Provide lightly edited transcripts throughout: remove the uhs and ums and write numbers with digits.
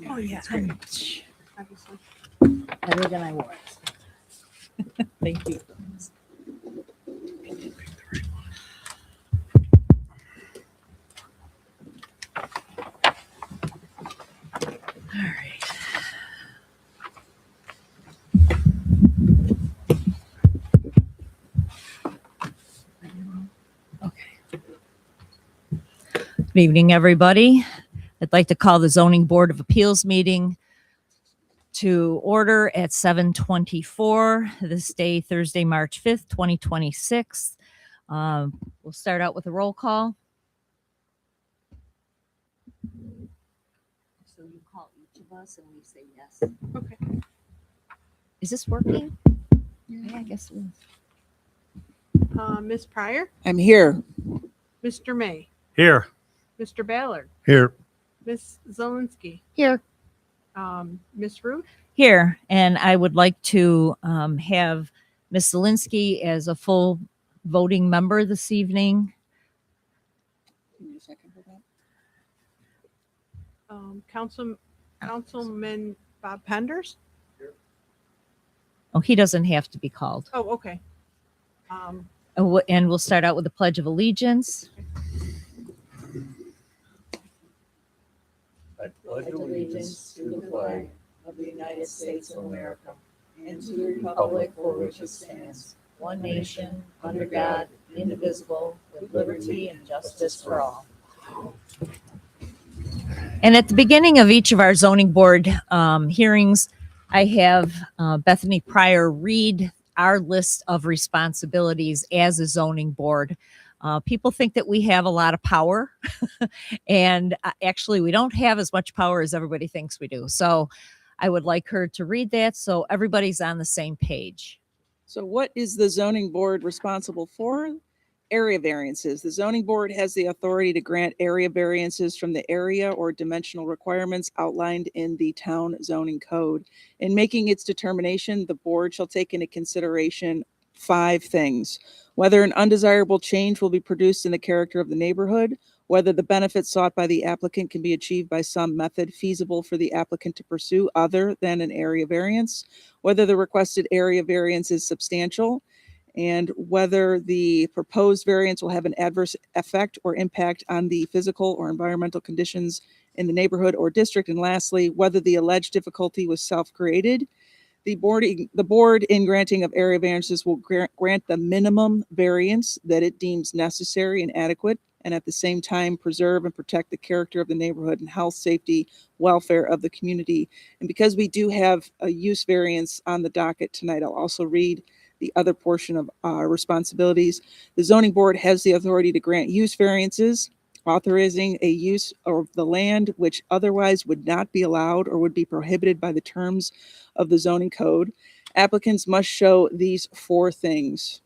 Oh, yeah. Better than I was. Thank you. All right. Okay. Good evening, everybody. I'd like to call the Zoning Board of Appeals meeting to order at 7:24 this day, Thursday, March 5th, 2026. We'll start out with a roll call. So you call each of us and we say yes. Okay. Is this working? Yeah, I guess it is. Ms. Pryor, I'm here. Mr. May, Here. Mr. Ballard, Here. Ms. Zelinski, Here. Ms. Root, Here, and I would like to have Ms. Zelinski as a full voting member this evening. Councilman Bob Penders. Oh, he doesn't have to be called. Oh, okay. And we'll start out with the Pledge of Allegiance. I pledge allegiance to the flag of the United States of America and to the republic for which it stands, one nation, under God, indivisible, with liberty and justice for all. And at the beginning of each of our zoning board hearings, I have Bethany Pryor read our list of responsibilities as a zoning board. People think that we have a lot of power, and actually we don't have as much power as everybody thinks we do. So I would like her to read that so everybody's on the same page. So what is the zoning board responsible for? Area variances. The zoning board has the authority to grant area variances from the area or dimensional requirements outlined in the town zoning code. In making its determination, the board shall take into consideration 5 things: whether an undesirable change will be produced in the character of the neighborhood, whether the benefits sought by the applicant can be achieved by some method feasible for the applicant to pursue other than an area variance, whether the requested area variance is substantial, and whether the proposed variance will have an adverse effect or impact on the physical or environmental conditions in the neighborhood or district, and lastly, whether the alleged difficulty was self-created. The board in granting of area variances will grant the minimum variance that it deems necessary and adequate, and at the same time preserve and protect the character of the neighborhood and health, safety, welfare of the community. And because we do have a use variance on the docket tonight, I'll also read the other portion of our responsibilities. The zoning board has the authority to grant use variances, authorizing a use of the land which otherwise would not be allowed or would be prohibited by the terms of the zoning code. Applicants must show these 4 things.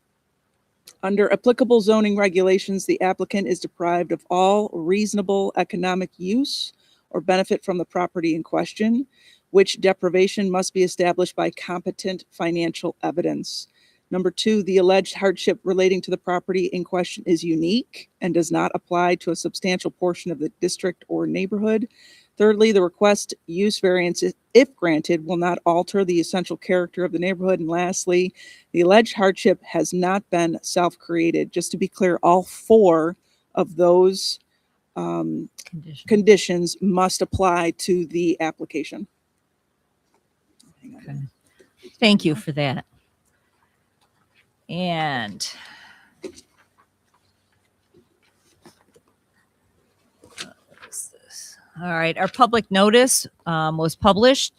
Under applicable zoning regulations, the applicant is deprived of all reasonable economic use or benefit from the property in question, which deprivation must be established by competent financial evidence. Number 2, the alleged hardship relating to the property in question is unique and does not apply to a substantial portion of the district or neighborhood. Thirdly, the request use variance, if granted, will not alter the essential character of the neighborhood. And lastly, the alleged hardship has not been self-created. Just to be clear, all 4 of those conditions must apply to the application. Okay. Thank you for that. And what is this? All right, our public notice was published,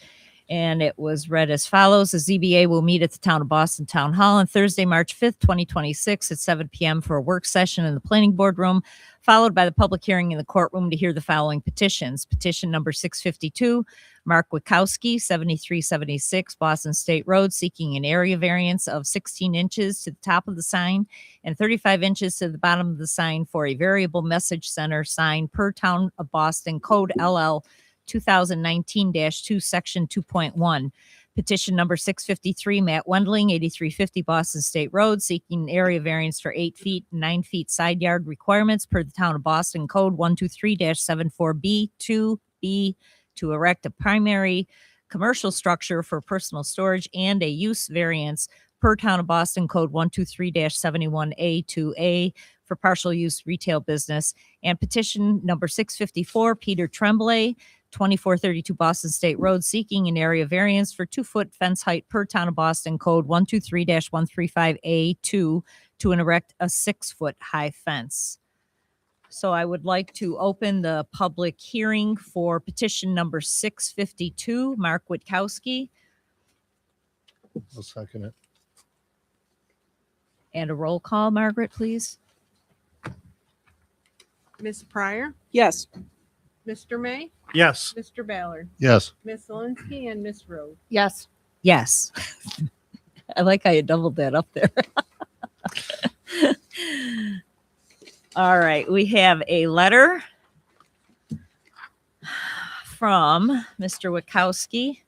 and it was read as follows. The ZBA will meet at the Town of Boston Town Hall on Thursday, March 5th, 2026 at 7 p.m. for a work session in the planning board room, followed by the public hearing in the courtroom to hear the following petitions. Petition number 652, Mark Wachowski, 7376 Boston State Road, seeking an area variance of 16 inches to the top of the sign and 35 inches to the bottom of the sign for a variable message center sign per Town of Boston Code LL 2019-2, Section 2.1. Petition number 653, Matt Wendling, 8350 Boston State Road, seeking an area variance for 8 feet, 9 feet side yard requirements per the Town of Boston Code 123-74B, 2B, to erect a primary commercial structure for personal storage and a use variance per Town of Boston Code 123-71A, 2A, for partial use retail business. And petition number 654, Peter Tremblay, 2432 Boston State Road, seeking an area variance for 2-foot fence height per Town of Boston Code 123-135A2 to erect a 6-foot high fence. So I would like to open the public hearing for petition number 652, Mark Witkowski, I'll second it. and a roll call, Margaret, please. Ms. Pryor, Yes. Mr. May, Yes. Mr. Ballard, Yes. Ms. Zelinski, and Ms. Rhodes. Yes. Yes. I like how you doubled that up there. All right, we have a letter from Mr. Witkowski.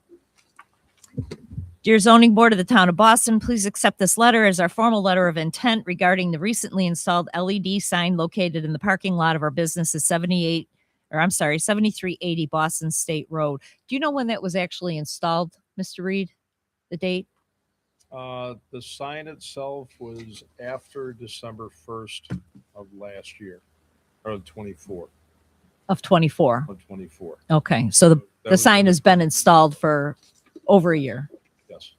Dear Zoning Board of the Town of Boston, please accept this letter as our formal letter of intent regarding the recently installed LED sign located in the parking lot of our business at 7380 Boston State Road. Do you know when that was actually installed, Mr. Reed? The date? The sign itself was after December 1st of last year, or 24, Of 24. of 24. Okay, so That the was sign has been installed for over a year. Yes.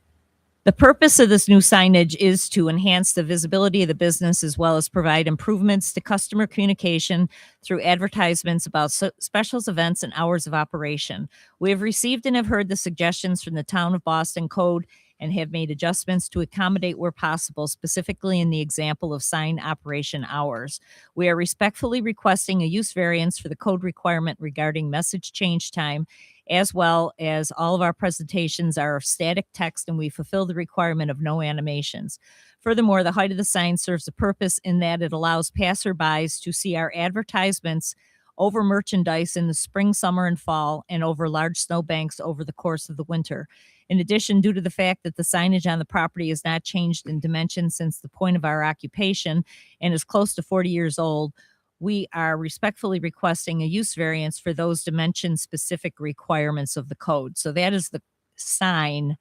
The purpose of this new signage is to enhance the visibility of the business as well as provide improvements to customer communication through advertisements about specials, events, and hours of operation. We have received and have heard the suggestions from the Town of Boston Code and have made adjustments to accommodate where possible, specifically in the example of sign operation hours. We are respectfully requesting a use variance for the code requirement regarding message change time, as well as all of our presentations are of static text and we fulfill the requirement of no animations. Furthermore, the height of the sign serves a purpose in that it allows passerbys to see our advertisements over merchandise in the spring, summer, and fall, and over large snowbanks over the course of the winter. In addition, due to the fact that the signage on the property has not changed in dimension since the point of our occupation and is close to 40 years old, we are respectfully requesting a use variance for those dimension-specific requirements of the code. So that is the sign,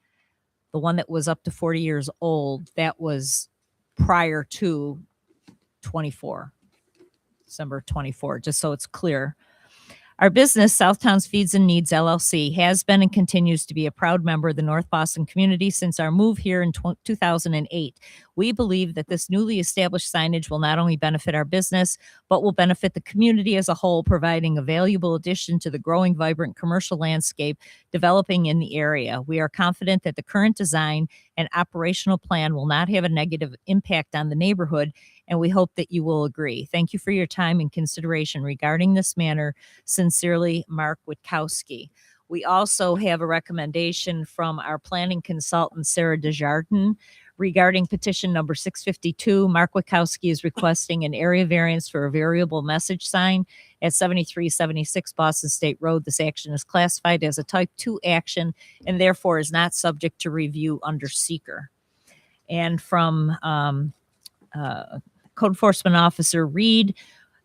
the one that was up to 40 years old, that was prior to 24. December 24, just so it's clear. Our business, Southtowns Feeds and Needs LLC, has been and continues to be a proud member of the North Boston community since our move here in 2008. We believe that this newly established signage will not only benefit our business, but will benefit the community as a whole, providing a valuable addition to the growing, vibrant commercial landscape developing in the area. We are confident that the current design and operational plan will not have a negative impact on the neighborhood, and we hope that you will agree. Thank you for your time and consideration regarding this matter. Sincerely, Mark Witkowski. We also have a recommendation from our planning consultant, Sarah Desjardins, regarding petition number 652. Mark Witkowski is requesting an area variance for a variable message sign at 7376 Boston State Road. This action is classified as a type 2 action and therefore is not subject to review under seeker. And from Code Enforcement Officer Reed,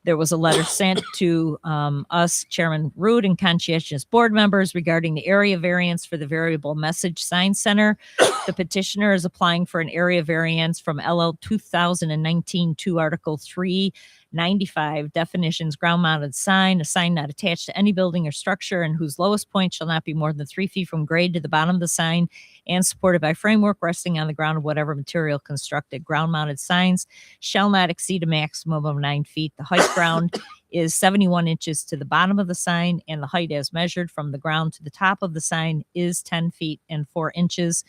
there was a letter sent to us, Chairman Root, and conscientious board members regarding the area variance for the variable message sign center. The petitioner is applying for an area variance from LL 2019 to Article 395, definitions, ground-mounted sign, a sign not attached to any building or structure and whose lowest point shall not be more than 3 feet from grade to the bottom of the sign and supported by framework resting on the ground of whatever material constructed. Ground-mounted signs shall not exceed a maximum of 9 feet. The height ground is 71 inches to the bottom of the sign, and the height as measured from the ground to the top of the sign is 10 feet and 4 inches.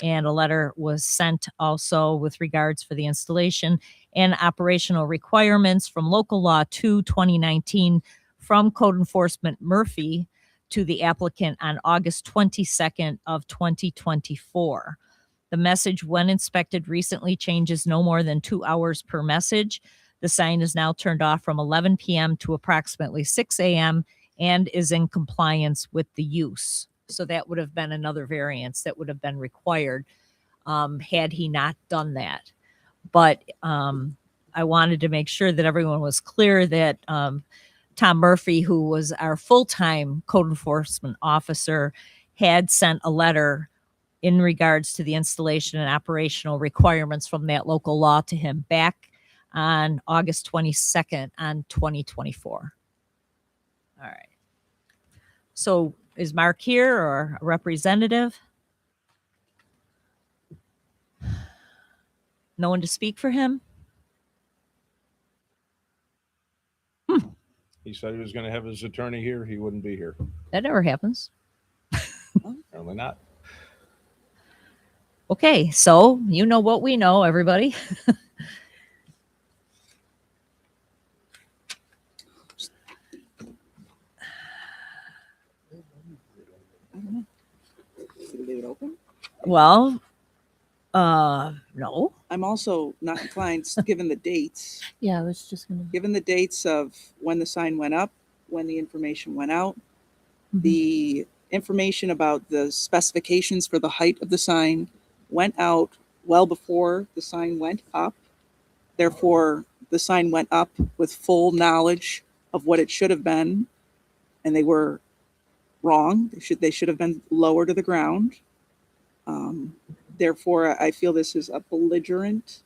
And a letter was sent also with regards for the installation and operational requirements from Local Law 2, 2019 from Code Enforcement Murphy to the applicant on August 22nd of 2024. The message, when inspected recently, changes no more than 2 hours per message. The sign is now turned off from 11 p.m. to approximately 6 a.m. and is in compliance with the use. So that would have been another variance that would have been required had he not done that. But I wanted to make sure that everyone was clear that Tom Murphy, who was our full-time code enforcement officer, had sent a letter in regards to the installation and operational requirements from that local law to him back on August 22nd on 2024. All right. So is Mark here or a representative? No one to speak for him? He said he was going to have his attorney here. He wouldn't be here. That never happens. Apparently not. Okay, so you know what we know, everybody. I don't know. Should we leave it open? Well, no. I'm also not inclined, given the dates, Yeah, I was just gonna. given the dates of when the sign went up, when the information went out, Mhm. the information about the specifications for the height of the sign went out well before the sign went up. Therefore, the sign went up with full knowledge of what it should have been, and they were wrong. They should have been lower to the ground. Therefore, I feel this is a belligerent,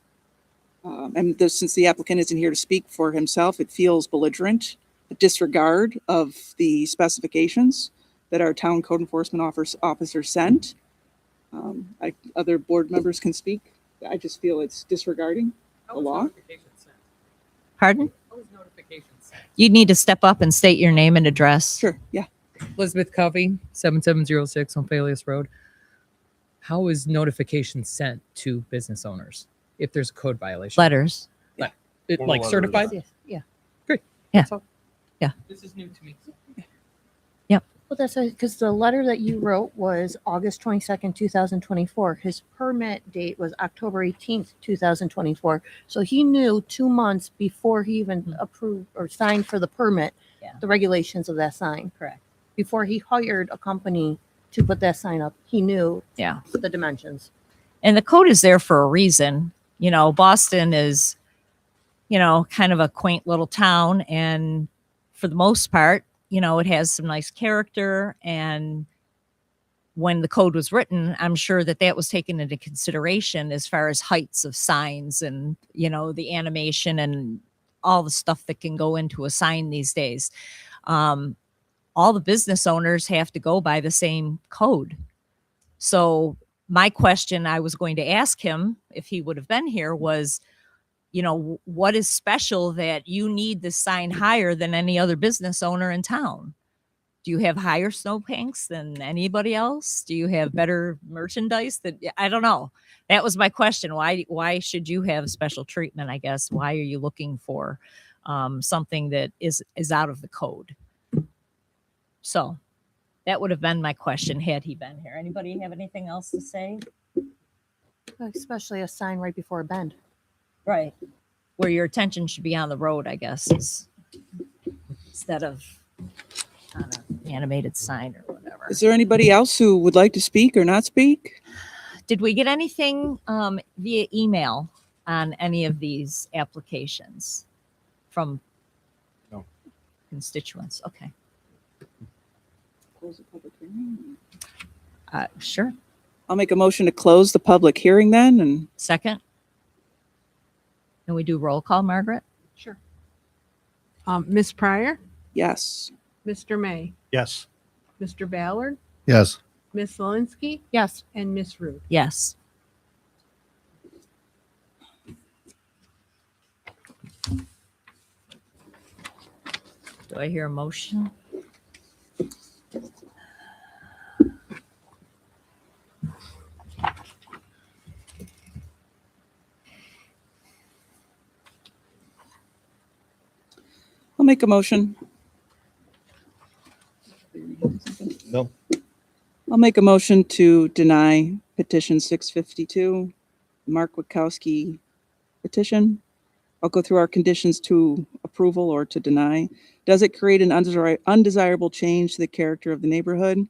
and since the applicant isn't here to speak for himself, it feels belligerent, a disregard of the specifications that our town code enforcement officer sent. Other board members can speak. I just feel it's disregarding the law. Pardon? What was notification sent? You need to step up and state your name and address. Sure, yeah. Elizabeth Covey, 7706 on Falius Road. How is notification sent to business owners if there's a code violation? Letters. It, Formal like letters. certified? Yeah. Great. Yeah. That's all. Yeah. This is new to me. Well, that's because the letter that you wrote was August 22nd, 2024. His permit date was October 18th, 2024. So he knew 2 months before he even approved or signed for the permit, Yeah. the regulations of that sign. Correct. Before he hired a company to put that sign up, he knew Yeah. the dimensions. And the code is there for a reason. You know, Boston is, you know, kind of a quaint little town. And for the most part, you know, it has some nice character. And when the code was written, I'm sure that that was taken into consideration as far as heights of signs and, you know, the animation and all the stuff that can go into a sign these days. All the business owners have to go by the same code. So my question I was going to ask him if he would have been here was, you know, what is special that you need this sign higher than any other business owner in town? Do you have higher snowbanks than anybody else? Do you have better merchandise? That I don't know. That was my question. Why should you have special treatment? I guess. Why are you looking for something that is out of the code? So that would have been my question had he been here. Anybody have anything else to say? Especially a sign right before a bend. Right. Where your attention should be on the road, I guess, instead of on an animated sign or whatever. Is there anybody else who would like to speak or not speak? Did we get anything via email on any of these applications from No. constituents? Okay. Close the public hearing. Sure. I'll make a motion to close the public hearing then, and Second. And we do roll call, Margaret? Sure. Ms. Pryor, yes. Mr. May, Yes. Mr. Ballard, Yes. Ms. Zelinski, Yes. and Ms. Rude. Yes. Do I hear a motion? I'll make a motion. No. I'll make a motion to deny petition 652, Mark Witkowski petition, I'll go through our conditions to approval or to deny. Does it create an undesirable change to the character of the neighborhood?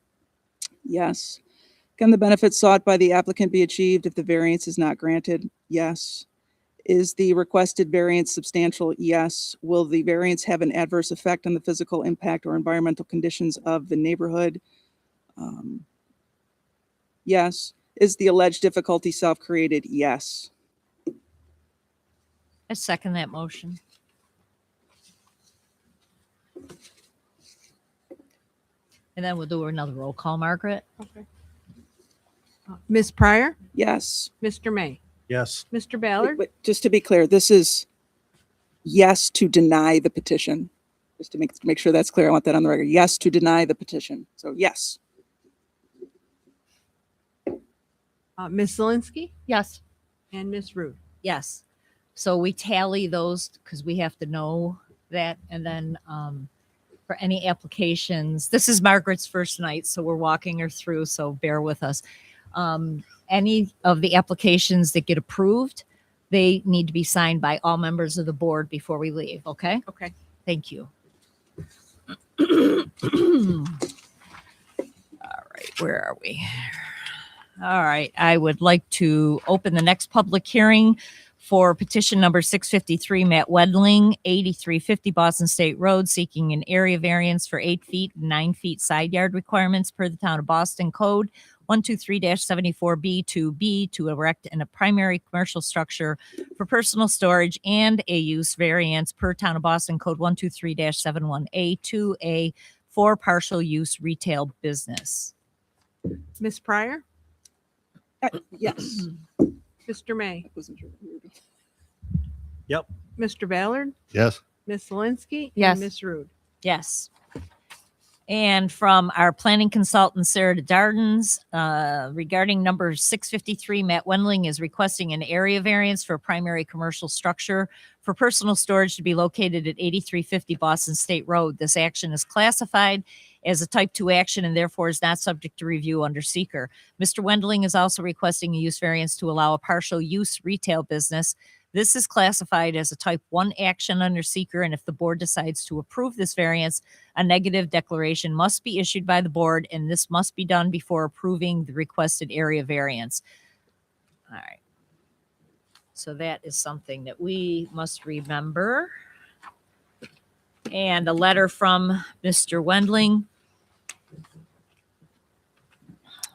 Yes. Can the benefits sought by the applicant be achieved if the variance is not granted? Yes. Is the requested variance substantial? Yes. Will the variance have an adverse effect on the physical impact or environmental conditions of the neighborhood? Yes. Is the alleged difficulty self-created? Yes. I second that motion. And then we'll do another roll call, Margaret. Okay. Ms. Pryor, Yes. Mr. May, Yes. Mr. Ballard, But just to be clear, this is yes to deny the petition. Just to make sure that's clear, I want that on the record. Yes to deny the petition. So yes. Ms. Zelinski, Yes. and Ms. Rude. Yes. So we tally those because we have to know that. And then for any applications, this is Margaret's first night, so we're walking her through, so bear with us. Any of the applications that get approved, they need to be signed by all members of the board before we leave, okay? Okay. Thank you. All right, where are we? All right, I would like to open the next public hearing for petition number 653, Matt Wedling, 8350 Boston State Road, seeking an area variance for 8 feet, 9 feet side yard requirements per the Town of Boston Code 123-74B to B to erect in a primary commercial structure for personal storage and a use variance per Town of Boston Code 123-71A to A for partial use retail business. Ms. Pryor, Yes. Mr. May, I wasn't sure. Mr. Ballard, Yes. Ms. Zelinski, Yes. and Ms. Rude. Yes. And from our planning consultant, Sarah Dardens, regarding number 653, Matt Wendling is requesting an area variance for a primary commercial structure for personal storage to be located at 8350 Boston State Road. This action is classified as a type 2 action and therefore is not subject to review under seeker. Mr. Wendling is also requesting a use variance to allow a partial use retail business. This is classified as a type 1 action under seeker, and if the board decides to approve this variance, a negative declaration must be issued by the board, and this must be done before approving the requested area variance. All right. So that is something that we must remember. And a letter from Mr. Wendling.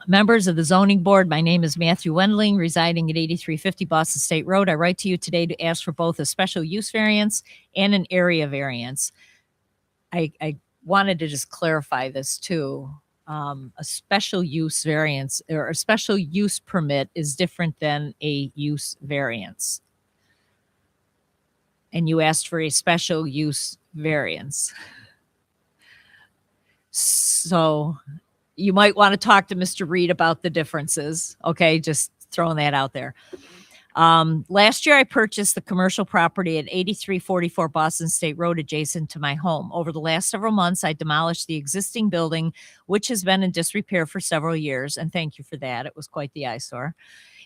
Members of the zoning board, my name is Matthew Wendling, residing at 8350 Boston State Road. I write to you today to ask for both a special use variance and an area variance. I wanted to just clarify this too. A special use variance or a special use permit is different than a use variance. And you asked for a special use variance. So you might want to talk to Mr. Reed about the differences. Okay, just throwing that out there. Last year, I purchased the commercial property at 8344 Boston State Road adjacent to my home. Over the last several months, I demolished the existing building, which has been in disrepair for several years. And thank you for that. It was quite the eyesore.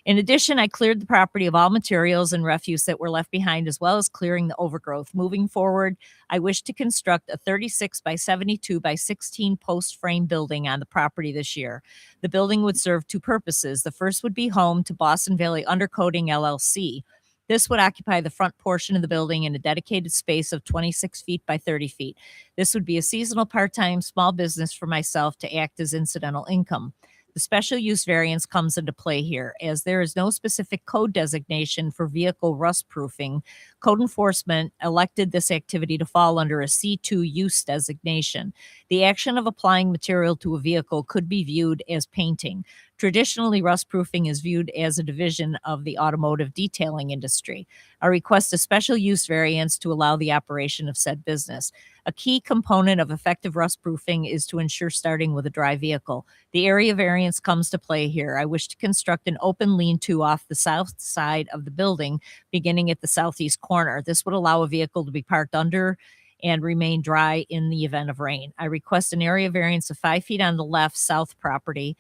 In addition, I cleared the property of all materials and refuse that were left behind, as well as clearing the overgrowth. Moving forward, I wish to construct a 36 by 72 by 16 post frame building on the property this year. The building would serve two purposes. The first would be home to Boston Valley Undercoating LLC. This would occupy the front portion of the building in a dedicated space of 26 feet by 30 feet. This would be a seasonal part-time small business for myself to act as incidental income. The special use variance comes into play here, as there is no specific code designation for vehicle rust proofing. Code enforcement elected this activity to fall under a C2 use designation. The action of applying material to a vehicle could be viewed as painting. Traditionally, rust proofing is viewed as a division of the automotive detailing industry. I request a special use variance to allow the operation of said business. A key component of effective rust proofing is to ensure starting with a dry vehicle. The area variance comes to play here. I wish to construct an open lean-to off the south side of the building, beginning at the southeast corner. This would allow a vehicle to be parked under and remain dry in the event of rain. I request an area variance of 5 feet on the left south property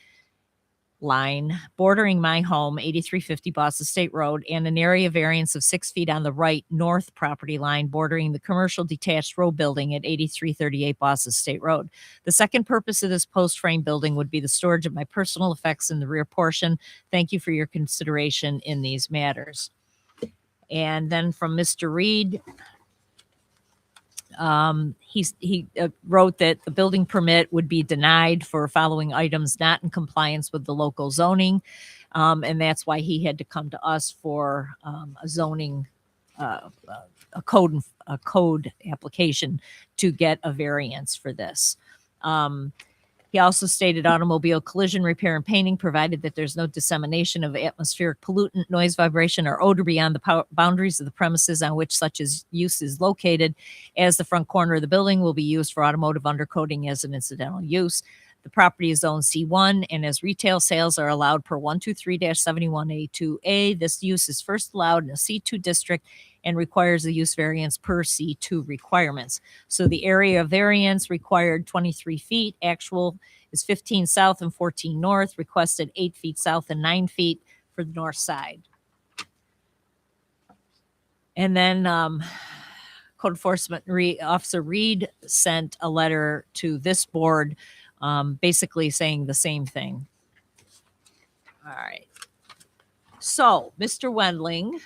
line bordering my home, 8350 Boston State Road, and an area variance of 6 feet on the right north property line bordering the commercial detached row building at 8338 Boston State Road. The second purpose of this post frame building would be the storage of my personal effects in the rear portion. Thank you for your consideration in these matters. And then from Mr. Reed, he wrote that the building permit would be denied for following items not in compliance with the local zoning. And that's why he had to come to us for a zoning, a code application to get a variance for this. He also stated automobile collision repair and painting, provided that there's no dissemination of atmospheric pollutant, noise, vibration, or odor beyond the boundaries of the premises on which such use is located, as the front corner of the building will be used for automotive undercoating as an incidental use. The property is zoned C1, and as retail sales are allowed per 123-71A2A, this use is first allowed in a C2 district and requires a use variance per C2 requirements. So the area variance required 23 feet, actual is 15 south and 14 north, requested 8 feet south and 9 feet for the north side. And then Code Enforcement Officer Reed sent a letter to this board basically saying the same thing. All right. So, Mr. Wendling,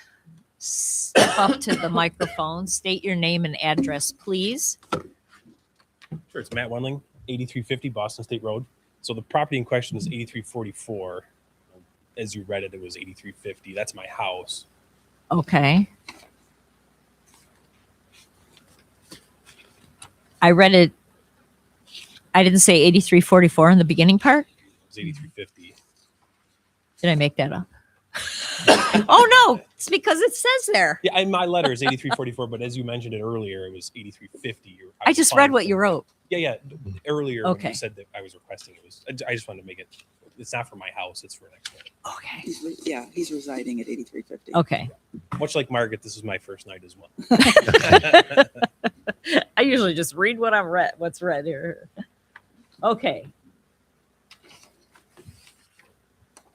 step up to the microphone, state your name and address, please. Sure, it's Matt Wendling, 8350 Boston State Road. So the property in question is 8344. As you read it, it was 8350. That's my house. Okay. I read it. I didn't say 8344 in the beginning part. It was 8350. Did I make that up? Oh no, it's because it says there. Yeah, and my letter is 8344, but as you mentioned it earlier, it was 8350. I just read what you wrote. Yeah. Earlier when Okay. you said that I was requesting it was. I just wanted to make it. It's not for my house. It's for next door. Okay. He's residing at 8350. Okay. Much like Margaret, this is my first night as well. I usually just read what's read here. Okay.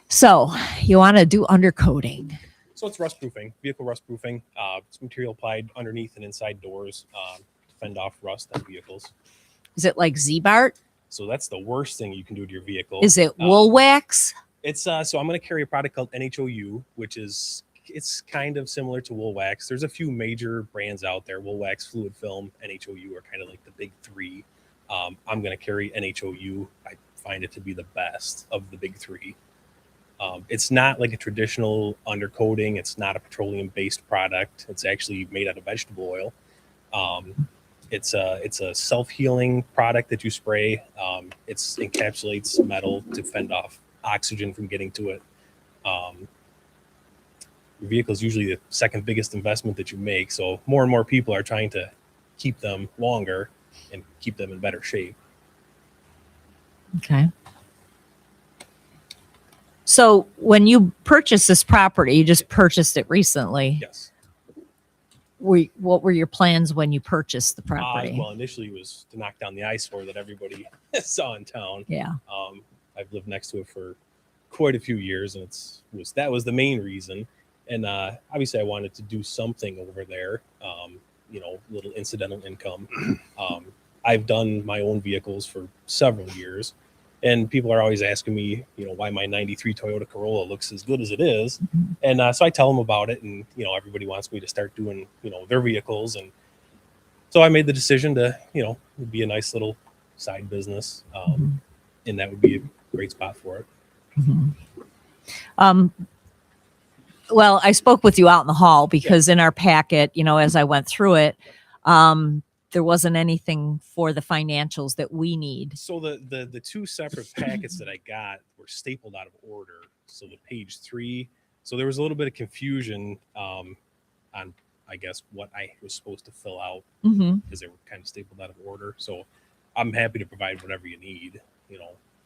So you want to do undercoating. So it's rust proofing, vehicle rust proofing. It's material applied underneath and inside doors to fend off rust on vehicles. Is it like Z-Bart? So that's the worst thing you can do to your vehicle. Is it wool wax? It's so I'm going to carry a product called NHOU, which is it's kind of similar to wool wax. There's a few major brands out there. Wool wax, fluid film, NHOU are kind of like the big three. I'm going to carry NHOU. I find it to be the best of the big three. It's not like a traditional undercoating. It's not a petroleum-based product. It's actually made out of vegetable oil. It's a self-healing product that you spray. It encapsulates metal to fend off oxygen from getting to it. Your vehicle is usually the second biggest investment that you make. So more and more people are trying to keep them longer and keep them in better shape. Okay. So when you purchased this property, you just purchased it recently. Yes. What were your plans when you purchased the property? Well, initially it was to knock down the eyesore that everybody saw in town. Yeah. I've lived next to it for quite a few years, and that was the main reason. And obviously, I wanted to do something over there. Little incidental income. I've done my own vehicles for several years, and people are always asking me, why my '93 Toyota Corolla looks as good as it is. Mhm. And so I tell them about it, and everybody wants me to start doing their vehicles, and so I made the decision to it'd be a nice little side business, and that would be a great spot for it. Mhm. Well, I spoke with you out in the hall because in our packet, as I went through it, there wasn't anything for the financials that we need. So the two separate packets that I got were stapled out of order. So the page 3. So there was a little bit of confusion on, I guess, what I was supposed to fill out Mm-hmm. because they were kind of stapled out of order. So I'm happy to provide whatever you need.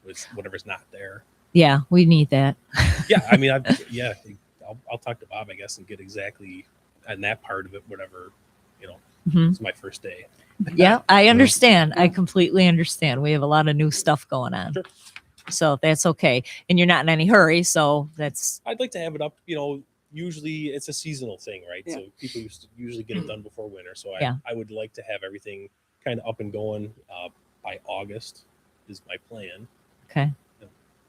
With whatever's not there. Yeah, we need that. Yeah, I mean, I'll talk to Bob, I guess, and get exactly on that part of it. Whatever, Mhm. It's my first day. Yeah, I understand. I completely understand. We have a lot of new stuff going on. Sure. So that's okay. And you're not in any hurry. So that's, I'd like to have it up, usually it's a seasonal thing, right? Yeah. So people used to usually get it done before winter. So Yeah. I would like to have everything kind of up and going by August is my plan. okay.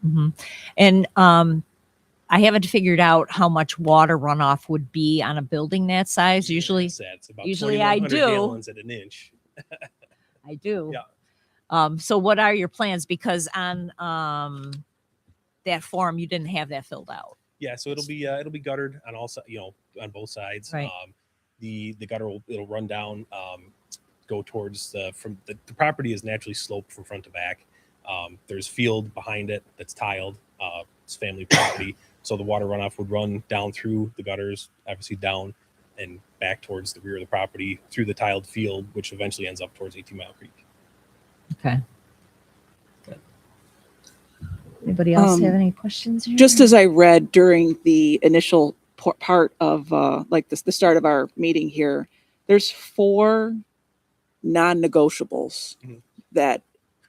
hmm And I haven't figured out how much water runoff would be on a building that size. Usually, It's sad. It's about usually I 2,100 do. gallons at an inch. I do. Yeah. So what are your plans? Because on that form, you didn't have that filled out. Yeah, so it'll be guttered on all sides, on both sides. Right. The gutter it'll run down, go towards the property is naturally sloped from front to back. There's field behind it that's tiled. It's family property, so the water runoff would run down through the gutters, obviously down and back towards the rear of the property through the tiled field, which eventually ends up towards 18 Mile Creek. Okay. Good. Anybody else have Um, any questions? Here? Just as I read during the initial part of like the start of our meeting here, there's 4 non-negotiables Mhm. that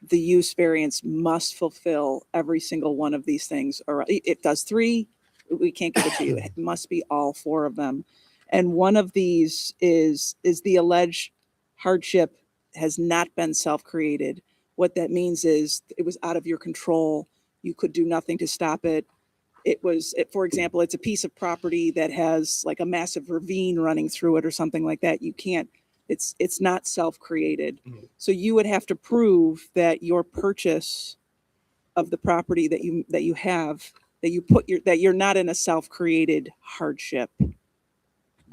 the use variance must fulfill every single one of these things. Or it does 3, we can't give it to you. It must be all 4 of them. And one of these is the alleged hardship has not been self-created. What that means is it was out of your control. You could do nothing to stop it. For example, it's a piece of property that has like a massive ravine running through it or something like that. You can't, it's not self-created. Mhm. So you would have to prove that your purchase of the property that you have, that you're not in a self-created hardship.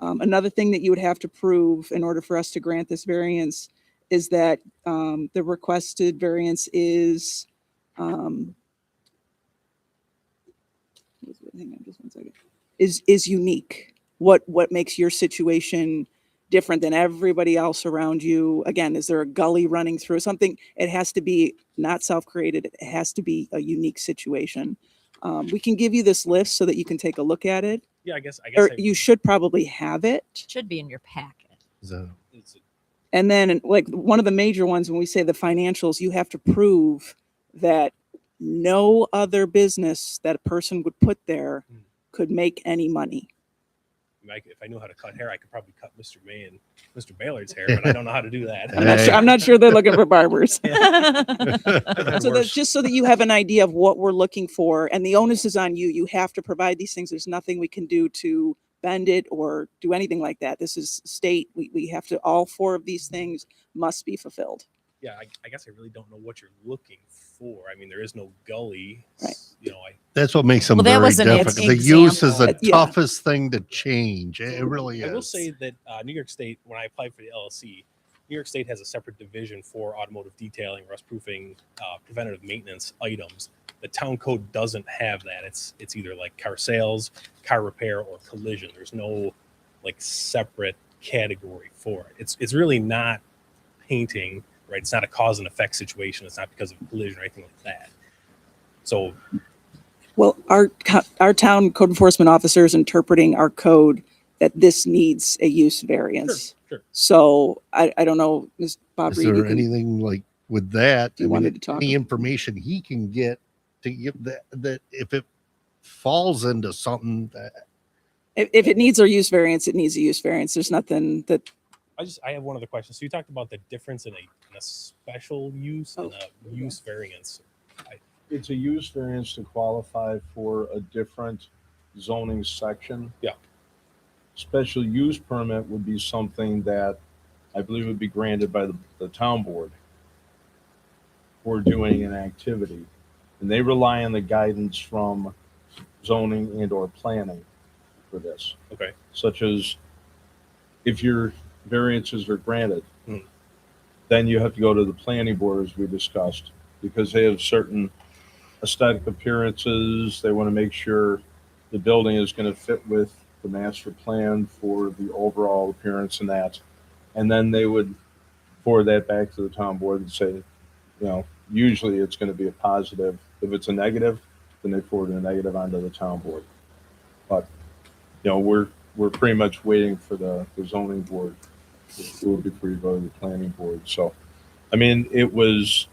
Another thing that you would have to prove in order for us to grant this variance is that the requested variance is, hang on just one second, is unique. What makes your situation different than everybody else around you? Again, is there a gully running through something? It has to be not self-created. It has to be a unique situation. We can give you this list so that you can take a look at it. Yeah, I guess Or you should probably have it. Should be in your packet. So, it's And then like one of the major ones, when we say the financials, you have to prove that no other business that a person would put there could make any money. if I knew how to cut hair, I could probably cut Mr. May and Mr. Ballard's hair, but I don't know how to do that. I'm not sure they're looking for barbers. I've had So that's worse. just so that you have an idea of what we're looking for, and the onus is on you. You have to provide these things. There's nothing we can do to bend it or do anything like that. This is state. We have to, all 4 of these things must be fulfilled. Yeah, I guess I really don't know what you're looking for. I mean, there is no gully. Right. that's what makes them Well, that very was an difficult. The use is the example. Yeah. toughest thing to change. It really is. I will say that New York State, when I applied for the LLC, New York State has a separate division for automotive detailing, rust proofing, preventative maintenance items. The town code doesn't have that. It's either like car sales, car repair, or collision. There's no like separate category for it. It's really not painting, right? It's not a cause and effect situation. It's not because of collision or anything like that. So Well, our town code enforcement officer is interpreting our code that this needs a use variance. sure. So I don't know, Ms. Bob Is Reed, you there can- anything like with that? You wanted to talk Any about- information he can get to give that if it falls into something that if it needs a use variance, it needs a use variance. There's nothing that, I have one other question. So you talked about the difference in a special use and a use variance. It's a use variance to qualify for a different zoning section. Yeah. Special use permit would be something that I believe would be granted by the town board for doing an activity. And they rely on the guidance from zoning and or planning for this, Okay. such as if your variances are granted, Hmm. then you have to go to the planning board, as we discussed, because they have certain aesthetic appearances. They want to make sure the building is going to fit with the master plan for the overall appearance and that. And then they would forward that back to the town board and say, usually it's going to be a positive. If it's a negative, then they forward a negative onto the town board. But, we're pretty much waiting for the zoning board to do it before you go to the planning board. So, I mean, it was,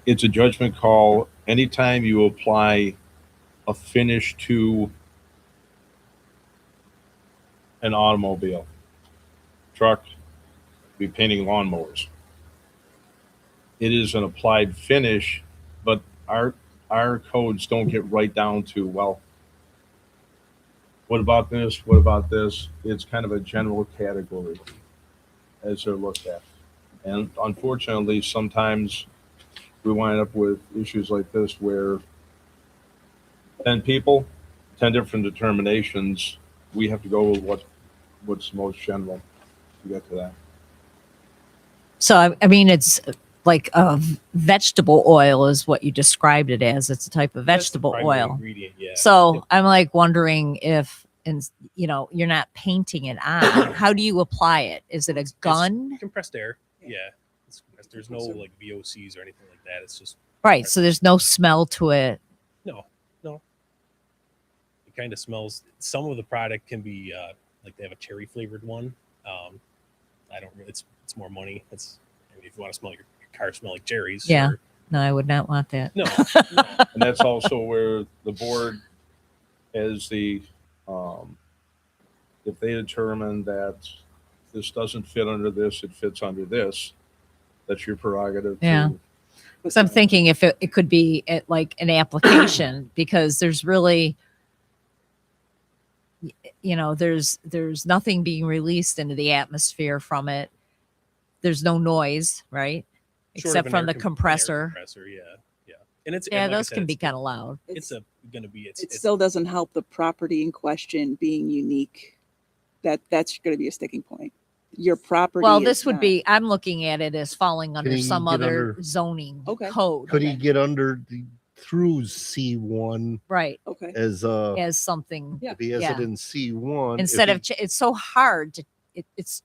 it's a judgment call. Anytime you apply a finish to an automobile, truck, be painting lawnmowers. It is an applied finish, but our codes don't get right down to, well, what about this? What about this? It's kind of a general category as they're looked at. And unfortunately, sometimes we wind up with issues like this where 10 people, 10 different determinations, we have to go with what's most general to get to that. So, I mean, it's like a vegetable oil is what you described it as. It's a type of That's the vegetable primary oil. ingredient, yeah. So Yep. I'm like wondering if, and you know, you're not painting it on. How do you apply it? Is it a gun? Compressed air. Yeah. It's compressed. There's no like VOCs or anything like that. It's just Right. So there's no smell to it. no. It kind of smells. Some of the product can be like they have a cherry flavored one. I don't really. It's more money. It's I mean, if you want to smell your car smell like cherries. Yeah. sure. No, I would not want that. No. And that's also where the board, as the, if they determine that this doesn't fit under this, it fits under this, that's your prerogative. Yeah. So I'm thinking if it could be like an application because there's really, you know, there's nothing being released into the atmosphere from it. There's no noise, right? Short Except of an from air the com- an air compressor. Yeah. And it's Yeah, and like I those said, can be it's- kind of loud. It's going to be It it's still doesn't help the property in question being unique. That's going to be a sticking point. Your property. Well, is this would not- be, I'm looking at it as falling under he some get other under- zoning Okay. code. Could he get under through C1 Right. Okay. as As something Yeah. if he has yeah. it in C1 instead if of, it's so hard to, it's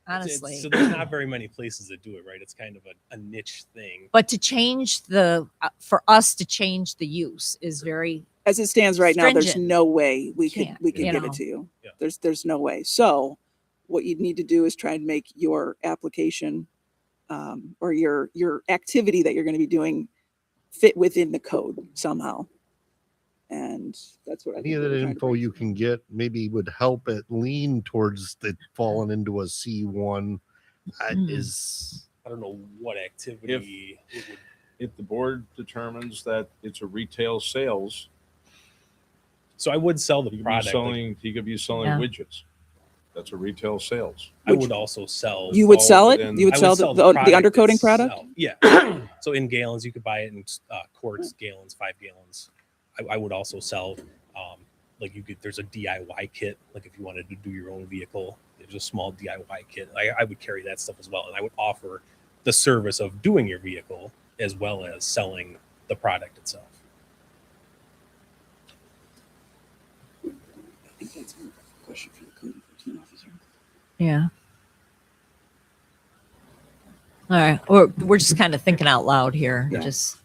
honestly. so there's not very many places that do it, right? It's kind of a niche thing. But to change the, for us to change the use is very, As it stands right now, there's Stringent. no way we could Can't, we could you give know. it to you. Yeah. There's no way. So what you'd need to do is try and make your application or your activity that you're going to be doing fit within the code somehow. And that's what I any think of we that were trying to info bring you to. can get maybe would help it lean towards it falling into a C1 Hmm. is I don't know what activity it would. If the board determines that it's a retail sales, So I would sell the he could be product. like, selling, he could be selling Yeah. widgets. That's a retail sales. I would also sell. You would fall sell it? within- You would I sell the product undercoating product? itself. Yeah. So in gallons, you could buy it in quarts, gallons, 5 gallons. I would also sell, like you could. There's a DIY kit. Like if you wanted to do your own vehicle, there's a small DIY kit. I would carry that stuff as well, and I would offer the service of doing your vehicle as well as selling the product itself. I think that's a question for the code enforcement officer. yeah. All right. We're just kind of thinking out loud here, Yeah. just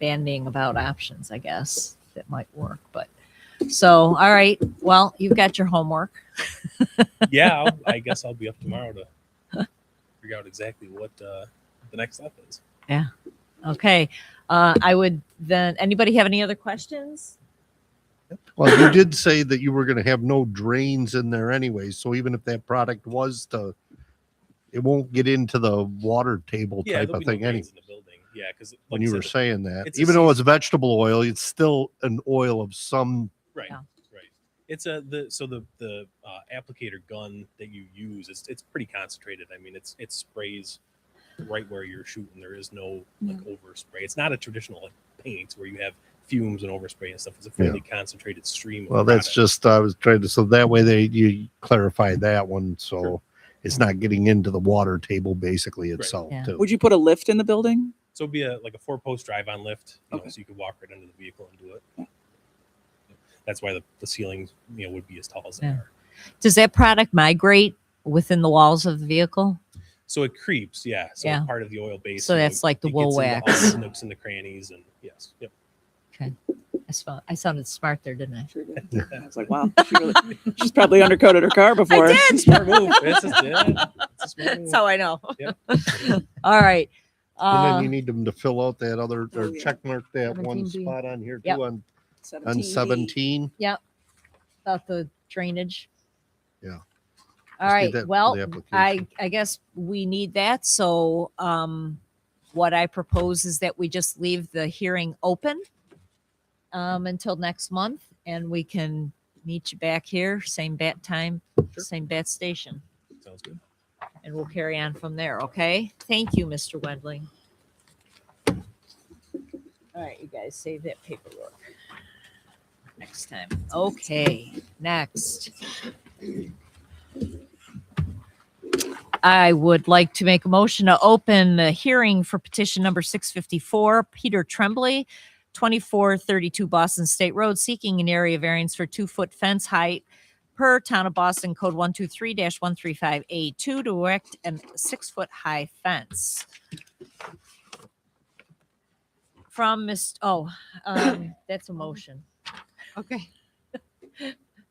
bandying about options, I guess that might work. But so, all right. Well, you've got your homework. Yeah, I guess I'll be up tomorrow to figure out exactly what the next step is. Okay. I would then, anybody have any other questions? well you did say that you were going to have no drains in there anyway, so even if that product was to it won't get into the water table Yeah, type there'll of be no thing drains anyway. in the building. Yeah, because When you were saying that, it's a even though it's vegetable oil, it's still an oil of some right, Yeah. right. It's the applicator gun that you use. It's pretty concentrated. I mean, it sprays right where you're shooting. There is no like overspray. It's not a traditional like paint where you have fumes and overspray and stuff. It's a fairly concentrated stream. well of that's product. just I was trying to so that way you clarify that one so Sure. it's not getting into the water table basically itself Yeah. too. Would you put a lift in the building? So it'd be a 4-post drive-on lift, Okay. so you could walk right under the vehicle and do it. That's why the ceilings, would be as tall as they Yeah. are. Does that product migrate within the walls of the vehicle? So it creeps, yeah. So Yeah. part of the oil base. So that's like the it wool gets into all wax. the nooks and the crannies, and yes, yep. I sounded smart there, didn't I? Sure did. I was like, wow, she's probably undercoated her car before. Smart move. It's a smart move. That's how I know. Yep. All right. And then you need them to fill out that other, Oh, or yeah. check mark that one 17B. spot on here Yep. too, on 17B. 17. about the drainage. Yeah. All Just need right. that for Well, the application. I guess we need that. So what I propose is that we just leave the hearing open until next month, and we can meet you back here, same bat time, same bat station, Sounds good. and we'll carry on from there. Okay. Thank you, Mr. Wendling. All right, you guys save that paperwork next time. Okay, next. I would like to make a motion to open the hearing for petition number 654, Peter Tremblay, 2432 Boston State Road, seeking an area variance for 2-foot fence height per Town of Boston Code 123-135A2 to erect a 6-foot high fence. From that's a motion. Okay.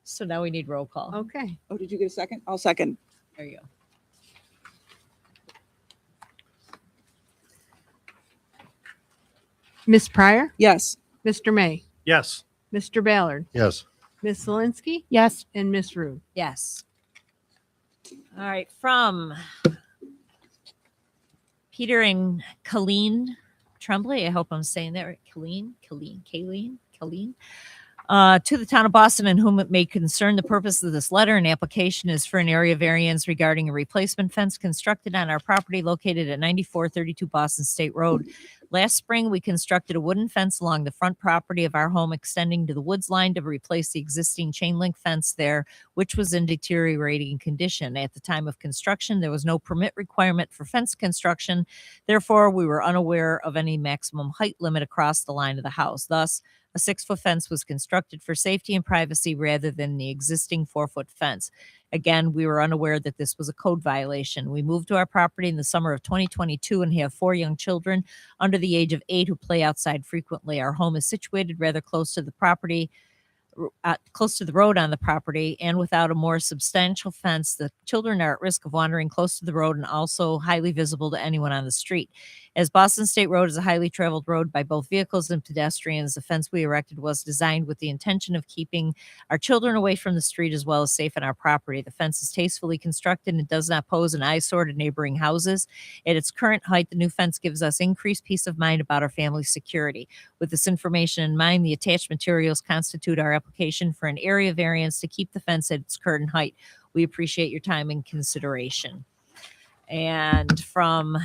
So now we need roll call. Okay. Oh, did you get a second? I'll second. There you go. Ms. Pryor, Yes. Mr. May, Yes. Mr. Ballard, Yes. Ms. Zelinski, Yes. and Ms. Rude. Yes. All right, from Peter and Colleen Tremblay. I hope I'm saying that right. Colleen. To the Town of Boston, and whom it may concern, the purpose of this letter and application is for an area variance regarding a replacement fence constructed on our property located at 9432 Boston State Road. Last spring, we constructed a wooden fence along the front property of our home, extending to the woods line to replace the existing chain link fence there, which was in deteriorating condition. At the time of construction, there was no permit requirement for fence construction. Therefore, we were unaware of any maximum height limit across the line of the house. Thus, a 6-foot fence was constructed for safety and privacy rather than the existing 4-foot fence. Again, we were unaware that this was a code violation. We moved to our property in the summer of 2022 and have 4 young children under the age of 8 who play outside frequently. Our home is situated rather close to the property, close to the road on the property, and without a more substantial fence, the children are at risk of wandering close to the road and also highly visible to anyone on the street. As Boston State Road is a highly traveled road by both vehicles and pedestrians, the fence we erected was designed with the intention of keeping our children away from the street as well as safe on our property. The fence is tastefully constructed and does not pose an eyesore to neighboring houses. At its current height, the new fence gives us increased peace of mind about our family's security. With this information in mind, the attached materials constitute our application for an area variance to keep the fence at its current height. We appreciate your time and consideration. And from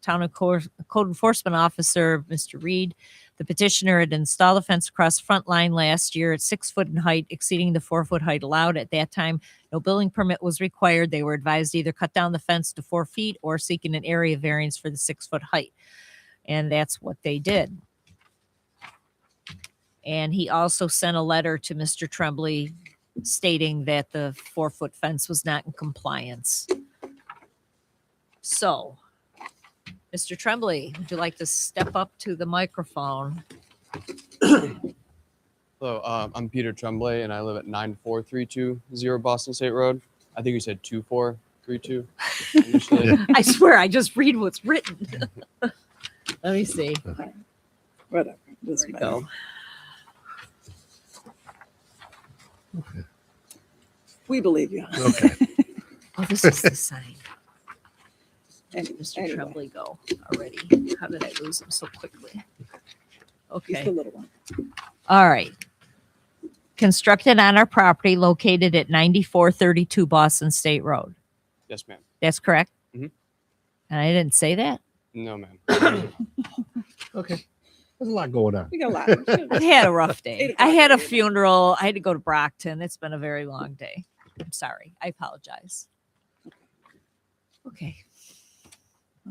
Town of Code Enforcement Officer, Mr. Reed, the petitioner had installed a fence across the front line last year at 6 foot in height, exceeding the 4-foot height allowed. At that time, no building permit was required. They were advised to either cut down the fence to 4 feet or seeking an area variance for the 6-foot height. And that's what they did. And he also sent a letter to Mr. Tremblay stating that the 4-foot fence was not in compliance. So, Mr. Tremblay, would you like to step up to the microphone? Hello, I'm Peter Tremblay, and I live at 94320 Boston State Road. I think you said 2432 initially. Yeah. I swear, I just read what's written. Let me see. Whatever. Doesn't There we matter. go. We believe you. Okay. Oh, this is the sign. Mr. Anyway, Tremblay, go already. How did I lose him so quickly? he's Okay. the little one. All right. Constructed on our property located at 9432 Boston State Road. Yes, ma'am. That's correct? Mhm. And I didn't say that? No, ma'am. Okay. There's a lot going on. We got a lot. I've had a rough day. 8 I had a o'clock. funeral. I had to go to Brockton. It's been a very long day. I'm sorry. I apologize. Okay.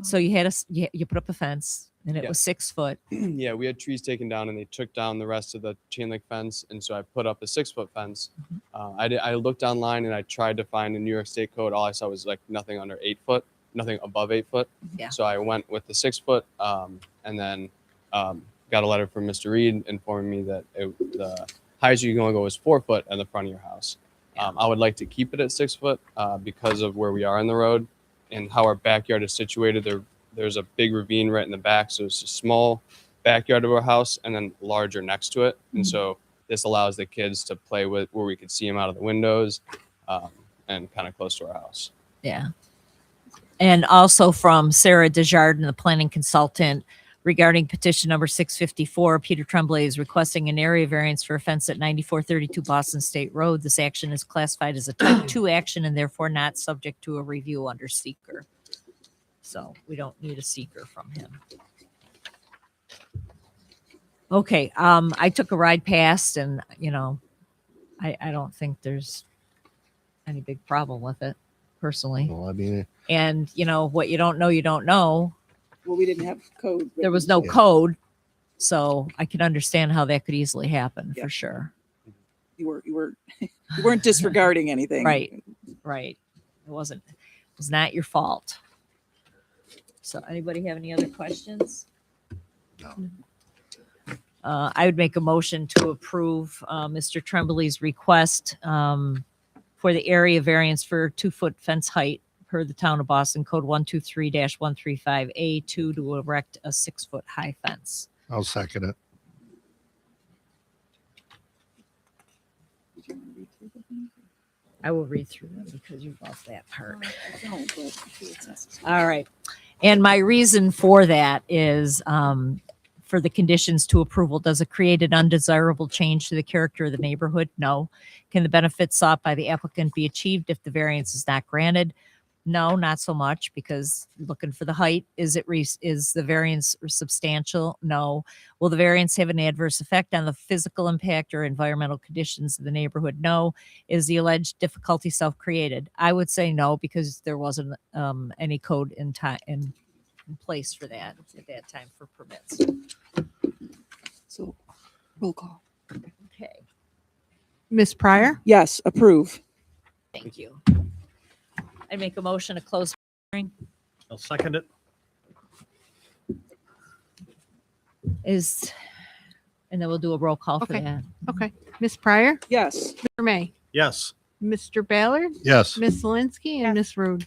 So you had you put up a fence and it Yeah. was 6 foot. Yeah, we had trees taken down, and they took down the rest of the chain link fence, and so I put up a 6-foot fence. I looked online and I tried to find a New York State code. All I saw was like nothing under 8 foot, nothing above 8 foot. Yeah. So I went with the 6 foot, and then got a letter from Mr. Reed informing me that the highest you can only go is 4 foot in the front of your house. I would like to keep it at 6 foot because of where we are on the road and how our backyard is situated. there's a big ravine right in the back, so it's a small backyard of our house and then larger next to it. And so this allows the kids to play with where we could see them out of the windows, and kind of close to our house. Yeah. And also from Sarah Desjardins, the planning consultant, regarding petition number 654, Peter Tremblay is requesting an area variance for a fence at 9432 Boston State Road. This action is classified as a type 2 action and therefore not subject to a review under seeker. So we don't need a seeker from him. Okay, I took a ride past and, you know, I don't think there's any big problem with it personally. Well, I mean, And, you know, what you don't know, you don't know. Well, we didn't have code. There was no Yeah. code. So I can understand how that could easily happen Yeah. for sure. You weren't disregarding anything. Right. Right. It was not your fault. So anybody have any other questions? No. I would make a motion to approve Mr. Tremblay's request for the area variance for 2-foot fence height per the town of Boston code 123-135A2 to erect a 6-foot high fence. I'll second it. I will read through them because you love that part. No, but it's necessary. All right. And my reason for that is for the conditions to approval. Does it create an undesirable change to the character of the neighborhood? No. Can the benefits sought by the applicant be achieved if the variance is not granted? No, not so much, because looking for the height, is the variance substantial? No. Will the variance have an adverse effect on the physical impact or environmental conditions of the neighborhood? No. Is the alleged difficulty self-created? I would say no, because there wasn't any code in place for that at that time for permits. So roll call. Okay, Miss Pryor, Yes, approve. thank you. I make a motion to close hearing. I'll second it. And then we'll do a roll call for Okay. that. okay. Miss Pryor, Yes. Mr. May, Yes. Mr. Ballard, Yes. Miss Zelinski, and Miss Rude.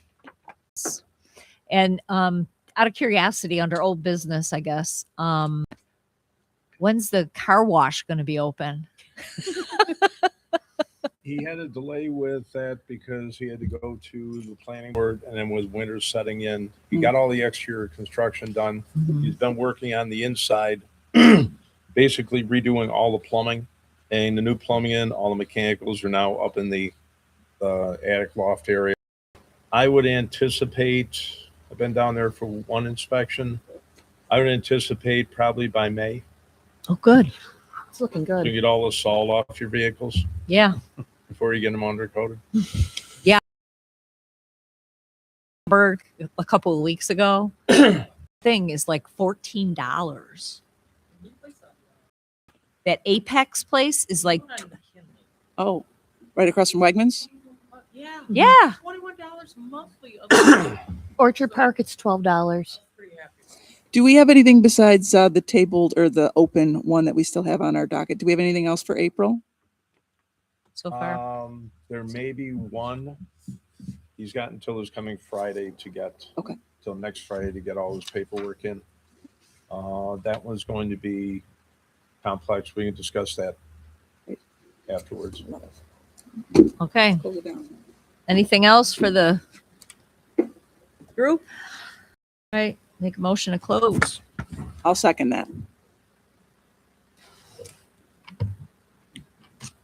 And out of curiosity, under old business, I guess, when's the car wash going to be open? He had a delay with that because he had to go to the planning board, and then with winter setting in, he got all the exterior construction done. He's been working on the inside, basically redoing all the plumbing and the new plumbing in. All the mechanicals are now up in the attic loft area. I would anticipate, I've been down there for one inspection. I would anticipate probably by May Oh, good. It's looking to good. get all the salt off your vehicles Yeah. before you get them undercoated. A couple of weeks ago, thing is like $14. That Apex place is like, Oh, right across from Wegmans? Yeah. yeah. $21 monthly. Orchard Park, it's $12. Do we have anything besides the tabled or the open one that we still have on our docket? Do we have anything else for April? So far. There may be one. He's got until this coming Friday to get. Okay. Till next Friday to get all his paperwork in. That one's going to be complex. We can discuss that afterwards. Okay. Close it down. Anything else for the group? All right. Make a motion to close. I'll second that.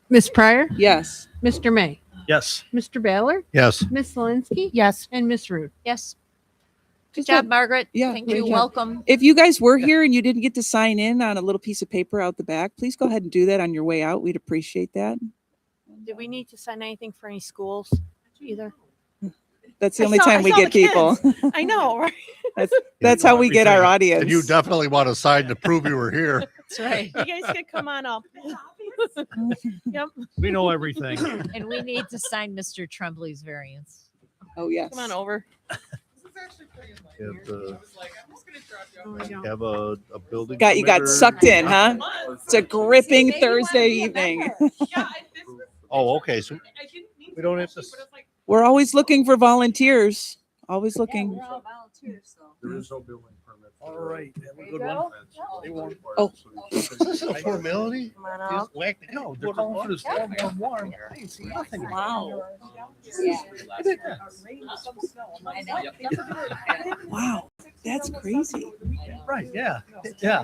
Miss Pryor, Yes. Mr. May, Yes. Mr. Ballard, Yes. Miss Zelinski. Yes. And Miss Rude. Yes. Good Just job, a- Margaret. yeah, Thank great you. job. Welcome. If you guys were here and you didn't get to sign in on a little piece of paper out the back, please go ahead and do that on your way out. We'd appreciate that. Do we need to sign anything for any schools either? That's the I only saw- time I we saw get the people. I know, right? That's how we get our audience. And you definitely want to sign to prove you were here. That's right. You guys can come on up. Yep, We know everything. And we need to sign Mr. Tremblay's variance. Oh, yes. come on over. Have a building. You got permitter. sucked in, huh? It's a gripping Thursday evening. Oh, okay. So we don't have to. We're always looking for volunteers. Always looking. all volunteers, so. There is no building permit. All right, have a good go. one. They won't. Oh. Is this a formality? Come on Just up. whack it. No, they're calling for this warm. I ain't seen nothing. Wow. Yeah. Wow, that's crazy. Right, yeah, yeah.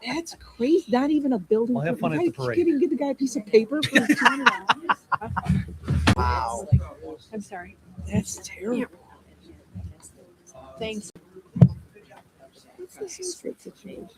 That's crazy. Not even a building. Well, have fun at permit. the parade. You can't even give the guy a piece of paper for his $200. Wow, I'm sorry. that's terrible. Thanks. What's this restricted change?